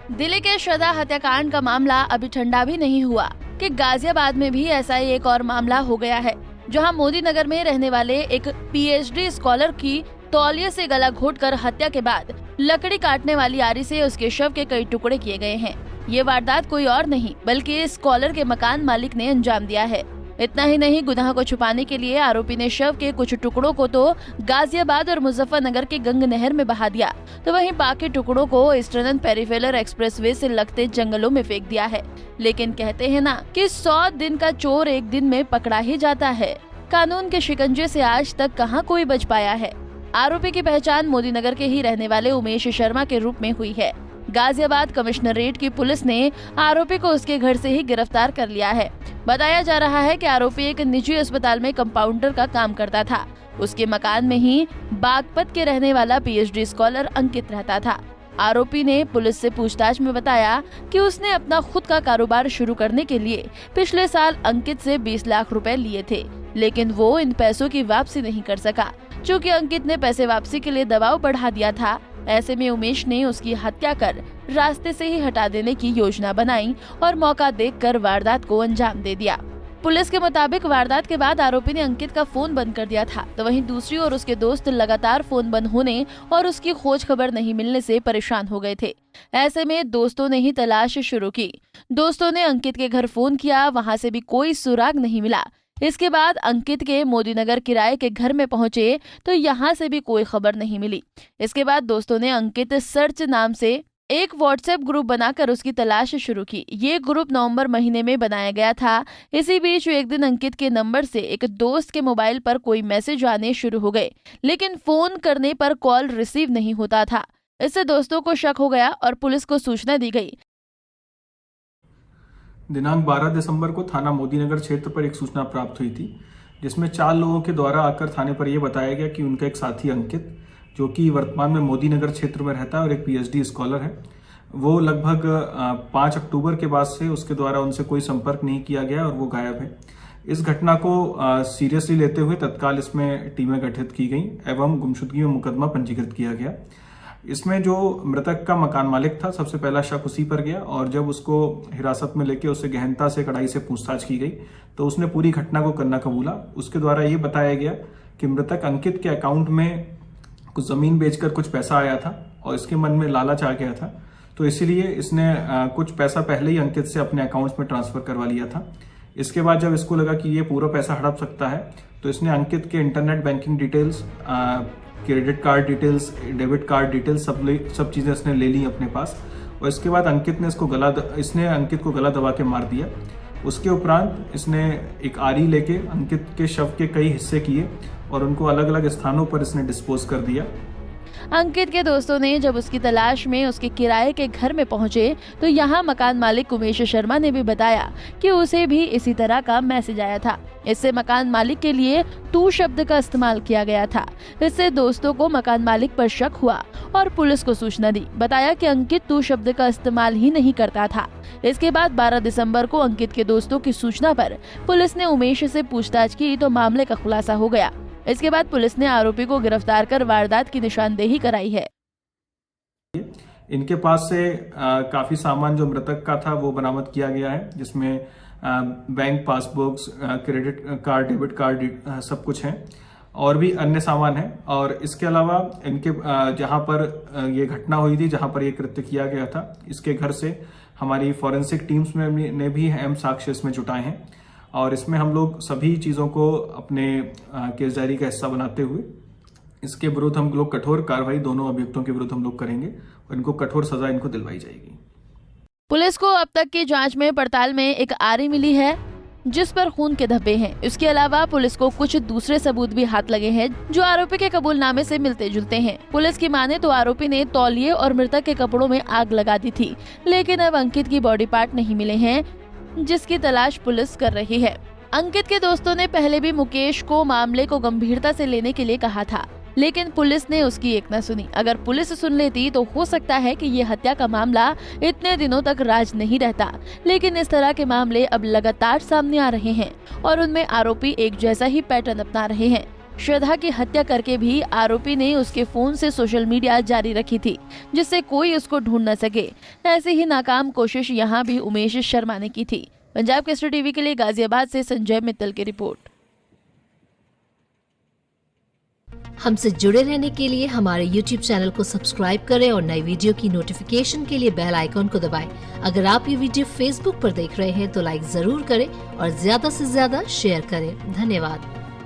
दिल्ली के श्रद्धा हत्याकांड का मामला अभी ठंडा भी नहीं हुआ कि गाजियाबाद में भी ऐसा ही एक और मामला हो गया है, जहां मोदी नगर में रहने वाले एक पीएचडी स्कॉलर की तौलिए से गला घोटकर हत्या के बाद लकड़ी काटने वाली आरी से उसके शव के कई टुकड़े किए गए हैं। ये वारदात कोई और नहीं बल्कि स्कॉलर के मकान मालिक ने अंजाम दिया है। इतना ही नहीं, गुनाह को छुपाने के लिए आरोपी ने शव के कुछ टुकड़ों को तो गाजियाबाद और मुजफ्फरनगर के गंग नहर में बहा दिया, तो वहीं बाकी टुकड़ों को ईस्टर्न पेरिफेरल एक्सप्रेसवे से लगते जंगलों में फेंक दिया है। लेकिन कहते हैं ना कि 100 दिन का चोर एक दिन में पकड़ा ही जाता है। कानून के शिकंजे से आज तक कहां कोई बच पाया है। आरोपी की पहचान मोदी नगर के ही रहने वाले उमेश शर्मा के रूप में हुई है। गाजियाबाद कमिश्नरेट की पुलिस ने आरोपी को उसके घर से ही गिरफ्तार कर लिया है। बताया जा रहा है कि आरोपी एक निजी अस्पताल में कंपाउंडर का काम करता था। उसके मकान में ही बागपत के रहने वाला पीएचडी स्कॉलर अंकित रहता था। आरोपी ने पुलिस से पूछताछ में बताया कि उसने अपना खुद का कारोबार शुरू करने के लिए पिछले साल अंकित से 20 लाख रुपए लिए थे, लेकिन वो इन पैसों की वापसी नहीं कर सका। चूँकि अंकित ने पैसे वापसी के लिए दबाव बढ़ा दिया था, ऐसे में उमेश ने उसकी हत्या कर रास्ते से ही हटा देने की योजना बनाई और मौका देखकर वारदात को अंजाम दे दिया। पुलिस के मुताबिक वारदात के बाद आरोपी ने अंकित का फोन बंद कर दिया था, तो वहीं दूसरी ओर उसके दोस्त लगातार फोन बंद होने और उसकी खोज खबर नहीं मिलने से परेशान हो गए थे। ऐसे में दोस्तों ने ही तलाश शुरू की। दोस्तों ने अंकित के घर फोन किया, वहां से भी कोई सुराग नहीं मिला। इसके बाद अंकित के मोदीनगर किराए के घर में पहुंचे तो यहाँ से भी कोई खबर नहीं मिली। इसके बाद दोस्तों ने अंकित सर्च नाम से एक व्हाट्सएप ग्रुप बनाकर उसकी तलाश शुरू की। ये ग्रुप नवंबर महीने में बनाया गया था। इसी बीच एक दिन अंकित के नंबर से एक दोस्त के मोबाइल पर कोई मैसेज आने शुरू हो गए, लेकिन फोन करने पर कॉल रिसीव नहीं होता था। इससे दोस्तों को शक हो गया और पुलिस को सूचना दी गई। दिनांक 12 दिसंबर को थाना मोदीनगर क्षेत्र पर एक सूचना प्राप्त हुई थी, जिसमें 4 लोगों के द्वारा आकर थाने पर यह बताया गया कि उनका एक साथी अंकित, जो कि वर्तमान में मोदीनगर क्षेत्र में रहता है और एक पीएचडी स्कॉलर है, वो लगभग 5 अक्टूबर के बाद से उसके द्वारा उनसे कोई संपर्क नहीं किया गया और वो गायब है। इस घटना को सीरियसली लेते हुए तत्काल इसमें टीमें गठित की गई एवं गुमशुदगी में मुकदमा पंजीकृत किया गया। इसमें जो मृतक का मकान मालिक था, सबसे पहला शक उसी पर गया और जब उसको हिरासत में लेके उससे गहनता से कड़ाई से पूछताछ की गई तो उसने पूरी घटना को करना कबूला। उसके द्वारा ये बताया गया कि मृतक अंकित के अकाउंट में कुछ जमीन बेचकर कुछ पैसा आया था और इसके मन में लालच आ गया था, तो इसीलिए इसने कुछ पैसा पहले ही अंकित से अपने अकाउंट्स में ट्रांसफर करवा लिया था। इसके बाद जब इसको लगा कि ये पूरा पैसा हड़प सकता है तो इसने अंकित के internet banking details, credit card details, debit card details सब चीजें इसने ले ली अपने पास और इसके बाद अंकित ने इसने अंकित को गला दबा के मार दिया। उसके उपरांत इसने एक आरी लेके अंकित के शव के कई हिस्से किए और उनको अलग अलग स्थानों पर इसने डिस्पोज कर दिया। अंकित के दोस्तों ने जब उसकी तलाश में उसके किराए के घर में पहुंचे तो यहाँ मकान मालिक उमेश शर्मा ने भी बताया कि उसे भी इसी तरह का मैसेज आया था। इससे मकान मालिक के लिए तू शब्द का इस्तेमाल किया गया था। इससे दोस्तों को मकान मालिक पर शक हुआ और पुलिस को सूचना दी। बताया कि अंकित तू शब्द का इस्तेमाल ही नहीं करता था। इसके बाद 12 दिसंबर को अंकित के दोस्तों की सूचना पर पुलिस ने उमेश से पूछताछ की तो मामले का खुलासा हो गया। इसके बाद पुलिस ने आरोपी को गिरफ्तार कर वारदात की निशानदेही कराई है। इनके पास से काफी सामान जो मृतक का था वो बरामद किया गया है, जिसमें bank passbooks, credit card, debit card सब कुछ है और भी अन्य सामान है। और इसके अलावा इनके जहां पर ये घटना हुई थी, जहां पर ये कृत्य किया गया था, इसके घर से हमारी फॉरेंसिक टीम्स ने भी अहम साक्ष्य इसमें जुटाए हैं और इसमें हम लोग सभी चीजों को अपने केस डायरी का हिस्सा बनाते हुए इसके विरुद्ध हम लोग कठोर कार्रवाई दोनों अभियुक्तों के विरुद्ध हम लोग करेंगे और इनको कठोर सजा इनको दिलवाई जाएगी। पुलिस को अब तक की जांच में पड़ताल में एक आरी मिली है जिस पर खून के धब्बे हैं। इसके अलावा पुलिस को कुछ दूसरे सबूत भी हाथ लगे हैं जो आरोपी के कबूलनामे से मिलते जुलते हैं। पुलिस की माने तो आरोपी ने तौलिए और मृतक के कपड़ों में आग लगा दी थी, लेकिन अब अंकित की बॉडी पार्ट नहीं मिले हैं, जिसकी तलाश पुलिस कर रही है। अंकित के दोस्तों ने पहले भी मुकेश को मामले को गंभीरता से लेने के लिए कहा था, लेकिन पुलिस ने उसकी एक न सुनी। अगर पुलिस सुन लेती तो हो सकता है कि ये हत्या का मामला इतने दिनों तक राज नहीं रहता, लेकिन इस तरह के मामले अब लगातार सामने आ रहे हैं और उनमें आरोपी एक जैसा ही पैटर्न अपना रहे हैं। श्रद्धा की हत्या करके भी आरोपी ने उसके फोन से सोशल मीडिया जारी रखी थी, जिससे कोई उसको ढूंढ न सके। ऐसी ही नाकाम कोशिश यहाँ भी उमेश शर्मा ने की थी। पंजाब केसरी टीवी के लिए गाजियाबाद से संजय मित्तल की रिपोर्ट। हमसे जुड़े रहने के लिए हमारे YouTube चैनल को सब्सक्राइब करें और नई वीडियो की नोटिफिकेशन के लिए बेल आइकॉन को दबाएं। अगर आप ये वीडियो Facebook पर देख रहे हैं तो लाइक जरूर करें और ज्यादा से ज्यादा शेयर करें। धन्यवाद।